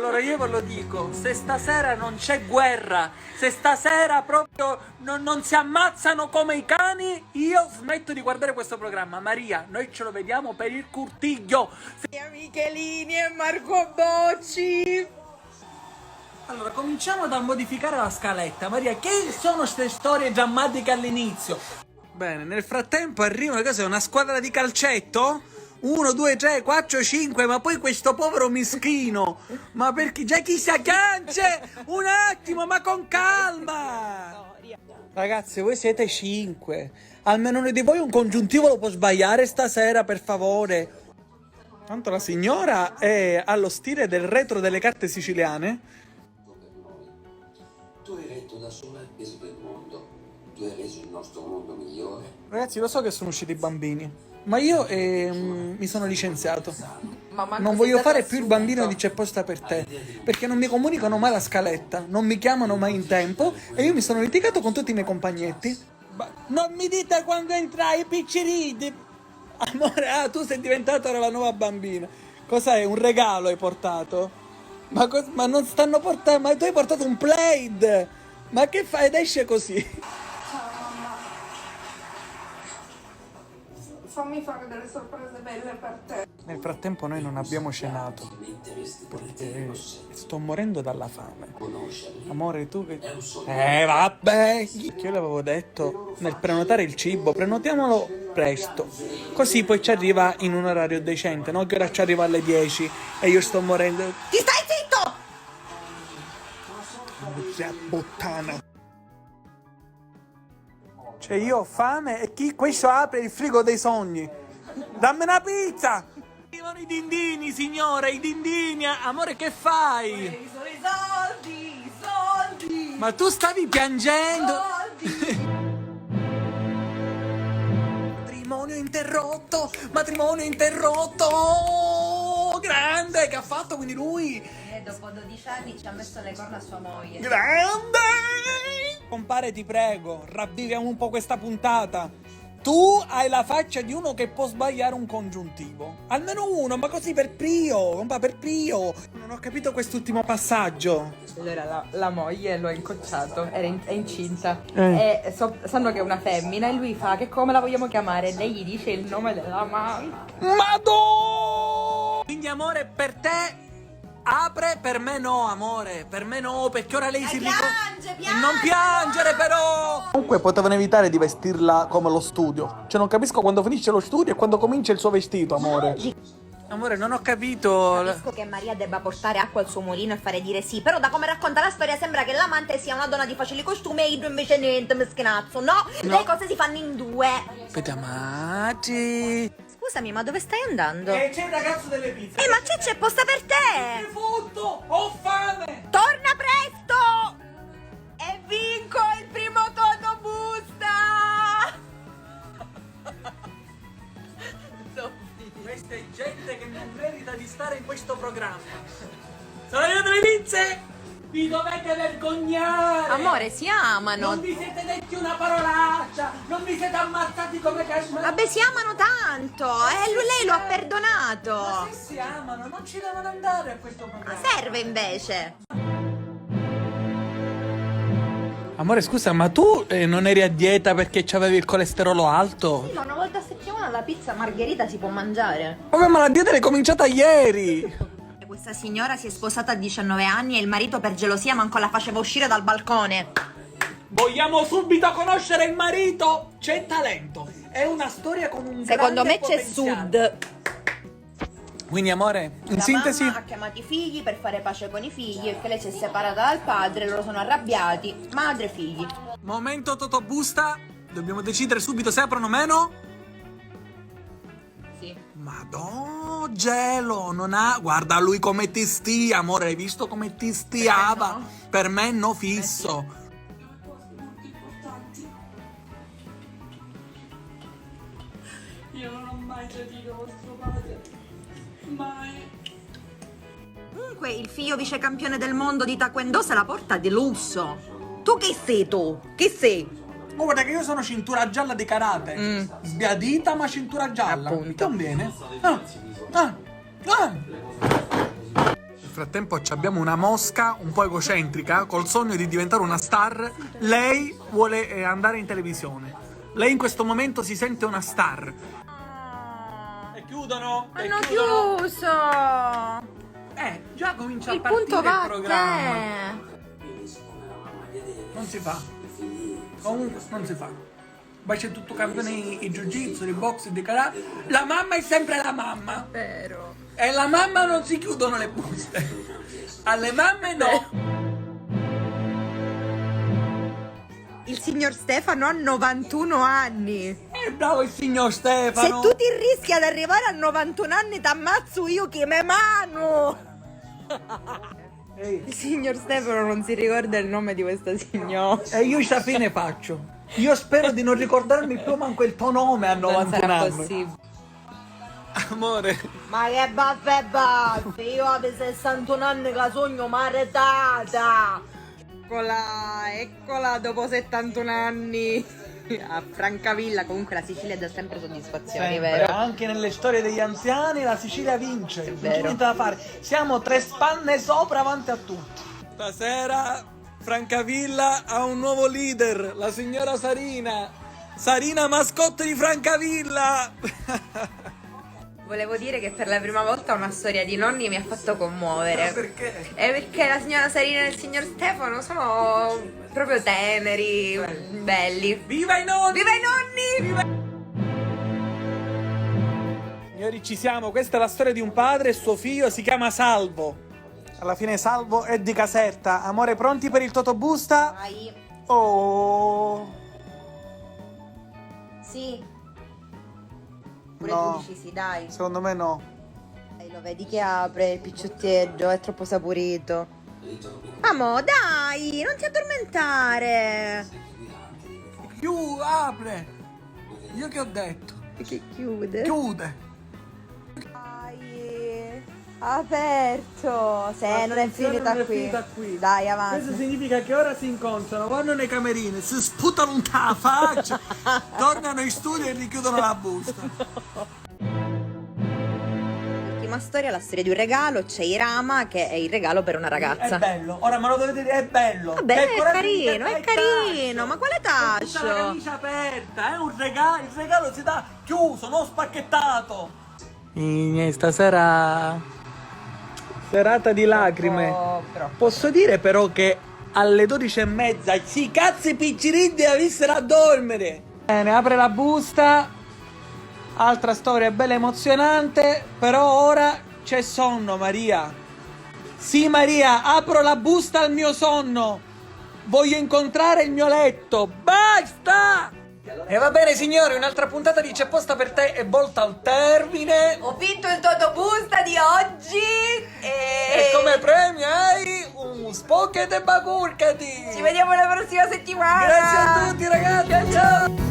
Allora io ve lo dico, se stasera non c'è guerra, se stasera proprio non si ammazzano come i cani, io smetto di guardare questo programma. Maria, noi ce lo vediamo per il Curtiglio. Michelini e Marco Bocci. Allora, cominciamo dal modificare la scaletta. Maria, che sono queste storie drammatiche all'inizio? Bene, nel frattempo arrivano, che una squadra di calcetto? 1, 2, 3, 4, 5, ma poi questo povero mischino, ma perché già chi si aggancia? Un attimo, ma con calma! Ragazzi, voi siete 5, almeno uno di voi un congiuntivo lo può sbagliare stasera, per favore. Tanto la signora è allo stile del retro delle carte siciliane. Tu hai retto da sola il peso del mondo, tu hai reso il nostro mondo migliore. Ragazzi, lo so che sono usciti i bambini, ma io mi sono licenziato. Non voglio fare più il bambino di C'è posta per te, perché non mi comunicano mai la scaletta, non mi chiamano mai in tempo e io mi sono litigato con tutti i miei compagnetti. Non mi dite quando entrai, picceriti. Amore, tu sei diventata la nuova bambina. Cos'è? Un regalo hai portato? Ma non stanno portando, ma tu hai portato un plaid. Ma che fai? Ed esce così. Fammi fare delle sorprese belle per te. Nel frattempo noi non abbiamo cenato perché sto morendo dalla fame. Amore, tu che... vabbè! Io l'avevo detto nel prenotare il cibo, prenotiamolo presto. Così poi ci arriva in un orario decente, no? Che ora ci arriva alle 10 e io sto morendo. Ti stai zitto! Zia puttana. Cioè io ho fame e questo apre il frigo dei sogni. Dammi una pizza! Arrivano i dindini, signore, i dindini. Amore, che fai? Sono i soldi! Ma tu stavi piangendo? Matrimonio interrotto! Grande, che ha fatto quindi lui? Dopo 12 anni ci ha messo le corna a sua moglie. Grande! Compare, ti prego, ravviviamo un po' questa puntata. Tu hai la faccia di uno che può sbagliare un congiuntivo. Almeno uno, ma così per prio, compa, per prio. Non ho capito quest'ultimo passaggio. Allora la moglie lo ha incocciato, è incinta e sanno che è una femmina e lui fa che come la vogliamo chiamare? Lei gli dice il nome della mamma. Madò! Quindi amore, per te apre, per me no, amore, per me no, perché ora lei si Piange! Non piangere però! Comunque potevano evitare di vestirla come lo studio. Cioè non capisco quando finisce lo studio e quando comincia il suo vestito, amore. Amore, non ho capito. Capisco che Maria debba portare acqua al suo mulino e fare dire sì, però da come racconta la storia sembra che l'amante sia una donna di facili costumi e i due invece niente, meschinazzo. No, le cose si fanno in due. Aspetta, Maggi. Scusami, ma dove stai andando? C'è il ragazzo delle pizze. Ma c'è posta per te! Futto, ho fame! Torna presto! E vinco il primo Toto busta! Questa è gente che non merita di stare in questo programma. Sono io delle pizze! Vi dovete vergognare! Amore, si amano! Non vi siete detti una parolaccia! Non vi siete ammazzati come cashmere! Vabbè, si amano tanto! Lei lo ha perdonato! Ma se si amano, non ci devono andare a questo programma! Serve invece! Amore, scusa, ma tu non eri a dieta perché c'avevi il colesterolo alto? Ma una volta a settimana la pizza margherita si può mangiare. Vabbè, ma la dieta è cominciata ieri! Questa signora si è sposata a 19 anni e il marito per gelosia manco la faceva uscire dal balcone. Vogliamo subito conoscere il marito? C'è talento. È una storia con un Secondo grande me c'è potenziale. Sud. Quindi amore, in La sintesi... mamma ha chiamato i figli per fare pace con i figli perché lei si è separata dal padre, loro sono arrabbiati. Madre e figli. Momento Toto busta. Dobbiamo decidere subito se aprono o meno. Sì. Madò, gelo, non ha... Guarda lui come ti stia, amore, hai visto come ti stiava? No? Per me no fisso. Io non ho mai tradito vostro padre. Mai. Comunque il figlio vicecampione del mondo di Taekwondo se la porta di lusso. Tu chi sei tu? Chi sei? Oh, guarda che io sono cintura gialla di karate. Sbiadita ma cintura gialla. Appunto. Mi conviene. Nel frattempo abbiamo una mosca un po' egocentrica col sogno di diventare una star. Lei vuole andare in televisione. Lei in questo momento si sente una star. E chiudono. Hanno chiuso. Già comincia Il a partire punto va il a programma. te. Non si fa. Comunque non si fa. Poi c'è tutto campione di jiu-jitsu, di box, di karate. La mamma è sempre la mamma. Vero. E alla mamma non si chiudono le buste. Alle mamme no. Il signor Stefano ha 91 anni. Bravo il signor Stefano. Se tu ti rischi ad arrivare a 91 anni, t'ammazzo io che me mano. Il signor Stefano non si ricorda il nome di questa signora. E io sta fine faccio. Io spero di non ricordarmi più manco il tuo nome a 91 anni. Possibile. Amore. Ma che baffe, io avevo 61 anni che sogno maritata. Eccola dopo 71 anni. A Francavilla, comunque la Sicilia dà sempre soddisfazioni, Sempre, vero? anche nelle storie degli anziani la Sicilia vince. Non c'è vero. niente da fare. Siamo 3 spanne sopra avanti a tutti. Stasera Francavilla ha un nuovo leader, la signora Sarina. Sarina mascotte di Francavilla. Volevo dire che per la prima volta una storia di nonni mi ha fatto commuovere. Ma perché? È perché la signora Sarina e il signor Stefano sono proprio teneri, belli. Viva i nonni! Viva i nonni! Signori, ci siamo. Questa è la storia di un padre e suo figlio, si chiama Salvo. Alla fine Salvo è di Caserta. Amore, pronti per il Totobusta? Vai. Oh. Sì. Pure No. tu dici sì, dai. Secondo me no. Lo vedi che apre il picciotteggio, è troppo saporito. Amo, dai, non ti addormentare. Apre. Io che ho detto? Che chiude. Chiude. Dai, aperto. Se non è finita non è qui. finita qui. Dai, Questo avanti. significa che ora si incontrano, vanno nei camerini, si sputano un la faccia, tornano in studio e richiudono la busta. L'ultima storia, la storia di un regalo. C'è Irama che è il regalo per una ragazza. È bello, ora me lo dovete dire, è bello. Vabbè, Che è coraggio di carino, è interpretare. carino. Ma quale Tutta la taccio? camicia aperta, è un regalo, il regalo si dà chiuso, non spacchettato. Stasera serata di lacrime. Posso dire però che alle 12:30 sti cazzi picciriddi avessero a dormire. Bene, apre la busta. Altra storia bella emozionante, però ora c'è sonno, Maria. Sì, Maria, apro la busta al mio sonno. Voglio incontrare il mio letto. Basta! E va bene, signori, un'altra puntata di C'è posta per te è volta al termine. Ho vinto il Totobusta di oggi E come premio hai un Spocket e Bagurkati. ci vediamo la prossima settimana. Grazie a tutti, ragazzi. Ciao.